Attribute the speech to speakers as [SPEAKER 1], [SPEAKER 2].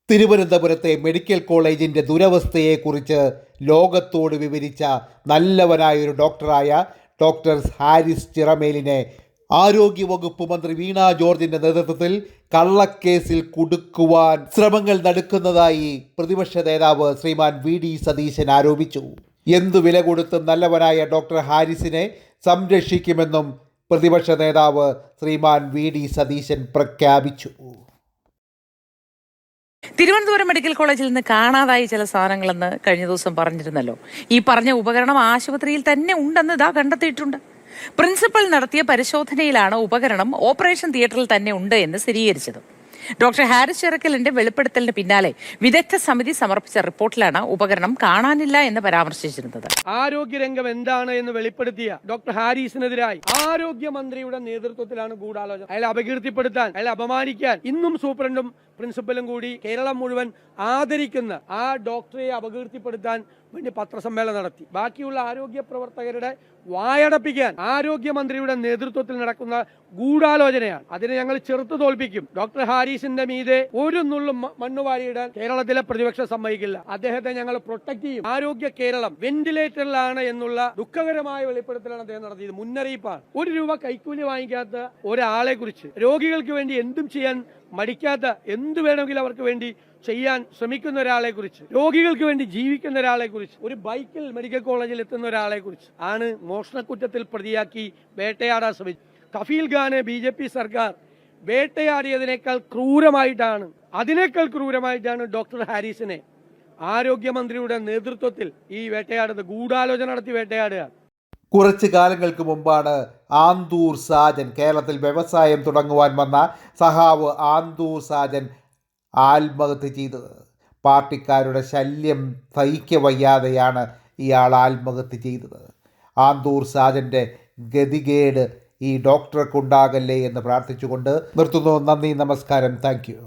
[SPEAKER 1] തിരുവനന്തപുരത്തെ മെഡിക്കൽ കോളേജിൻ്റെ ദുരവസ്ഥയെക്കുറിച്ച് ലോകത്തോട് വിവരിച്ച നല്ലവനായൊരു ഡോക്ടറായ ഡോക്ടർ ഹാരിസ് ചിറമേലിനെ ആരോഗ്യവകുപ്പ് മന്ത്രി വീണ ജോർജിൻ്റെ നേതൃത്വത്തിൽ കള്ളക്കേസിൽ കുടുക്കുവാൻ ശ്രമങ്ങൾ നടക്കുന്നതായി പ്രതിപക്ഷ നേതാവ് ശ്രീമാൻ VD സതീശൻ ആരോപിച്ചു. എന്തു വില കൊടുത്തും നല്ലവനായ ഡോക്ടർ ഹാരിസിനെ സംരക്ഷിക്കുമെന്നും പ്രതിപക്ഷ നേതാവ് ശ്രീമാൻ VD സതീശൻ പ്രഖ്യാപിച്ചു.
[SPEAKER 2] തിരുവനന്തപുരം മെഡിക്കൽ കോളേജിൽ നിന്ന് കാണാതായി ചില സാധനങ്ങളെന്ന് കഴിഞ്ഞ ദിവസം പറഞ്ഞിരുന്നല്ലോ. ഈ പറഞ്ഞ ഉപകരണം ആശുപത്രിയിൽ തന്നെ ഉണ്ടെന്ന് ഇതാ കണ്ടെത്തിയിട്ടുണ്ട്. പ്രിൻസിപ്പൽ നടത്തിയ പരിശോധനയിലാണ് ഉപകരണം ഓപ്പറേഷൻ തിയേറ്ററിൽ തന്നെ ഉണ്ട് എന്ന് സ്ഥിരീകരിച്ചത്. ഡോക്ടർ ഹാരിസ് ചിറക്കലിന്റെ വെളിപ്പെടുത്തലിന് പിന്നാലെ വിദഗ്ധ സമിതി സമർപ്പിച്ച റിപ്പോർട്ടിലാണ് ഉപകരണം കാണാനില്ല എന്ന് പരാമർശിച്ചിരുന്നത്.
[SPEAKER 3] ആരോഗ്യരംഗം എന്താണ് എന്ന് വെളിപ്പെടുത്തിയ ഡോക്ടർ ഹാരിസിനെതിരായി ആരോഗ്യമന്ത്രിയുടെ നേതൃത്വത്തിലാണ് ഗൂഢാലോചന. അയാളെ അപകീർത്തിപ്പെടുത്താൻ, അയാളെ അപമാനിക്കാൻ ഇന്നും സൂപ്രണ്ടും പ്രിൻസിപ്പലും കൂടി കേരളം മുഴുവൻ ആദരിക്കുന്ന ആ ഡോക്ടറെ അപകീർത്തിപ്പെടുത്താൻ വേണ്ടി പത്രസമ്മേളനം നടത്തി. ബാക്കിയുള്ള ആരോഗ്യ പ്രവർത്തകരുടെ വായടപ്പിക്കാൻ ആരോഗ്യമന്ത്രിയുടെ നേതൃത്വത്തിൽ നടക്കുന്ന ഗൂഢാലോചനയാണ്. അതിനെ ഞങ്ങൾ ചെറുത്തു തോൽപ്പിക്കും. ഡോക്ടർ ഹാരിസിന്റെ മീതെ ഒരു നുള്ളും മണ്ണുവാരിയിടാൻ കേരളത്തിലെ പ്രതിപക്ഷം സമ്മതിക്കില്ല. അദ്ദേഹത്തെ ഞങ്ങൾ പ്രൊട്ടക്ട് ചെയ്യും. ആരോഗ്യ കേരളം വെന്റിലേറ്ററിലാണ് എന്നുള്ള ദുഃഖകരമായ വെളിപ്പെടുത്തലാണ് അദ്ദേഹം നടത്തിയത്. മുന്നറിയിപ്പാണ്. ₹1 കൈക്കൂലി വാങ്ങിക്കാത്ത ഒരാളെ കുറിച്ച്, രോഗികൾക്ക് വേണ്ടി എന്തും ചെയ്യാൻ മടിക്കാത്ത, എന്ത് വേണമെങ്കിലും അവർക്ക് വേണ്ടി ചെയ്യാൻ ശ്രമിക്കുന്ന ഒരാളെ കുറിച്ച്, രോഗികൾക്ക് വേണ്ടി ജീവിക്കുന്ന ഒരാളെ കുറിച്ച്, ഒരു ബൈക്കിൽ മെഡിക്കൽ കോളേജിൽ എത്തുന്ന ഒരാളെ കുറിച്ച് ആണ് മോഷണക്കുറ്റത്തിൽ പ്രതിയാക്കി വേട്ടയാടാൻ ശ്രമിച്ചത്. കഫീൽ ഖാനെ BJP സർക്കാർ വേട്ടയാടിയതിനേക്കാൾ ക്രൂരമായിട്ടാണ് ഡോക്ടർ ഹാരിസിനെ ആരോഗ്യമന്ത്രിയുടെ നേതൃത്വത്തിൽ ഈ വേട്ടയാടുന്നത്. ഗൂഢാലോചന നടത്തി വേട്ടയാടുക.
[SPEAKER 1] കുറച്ച് കാലങ്ങൾക്ക് മുമ്പാണ് ആന്തൂർ സാജൻ, കേരളത്തിൽ വ്യവസായം തുടങ്ങുവാൻ വന്ന സഹാവ് ആന്തൂർ സാജൻ ആത്മഹത്യ ചെയ്തത്. പാർട്ടിക്കാരുടെ ശല്യം സഹിക്കവയ്യാതെയാണ് ഇയാൾ ആത്മഹത്യ ചെയ്തത്. ആന്തൂർ സാജൻ്റെ ഗതികേട് ഈ ഡോക്ടർക്കുണ്ടാകല്ലേ എന്ന് പ്രാർത്ഥിച്ചുകൊണ്ട് നിർത്തുന്നു. നന്ദി, നമസ്കാരം, താങ്ക് യു.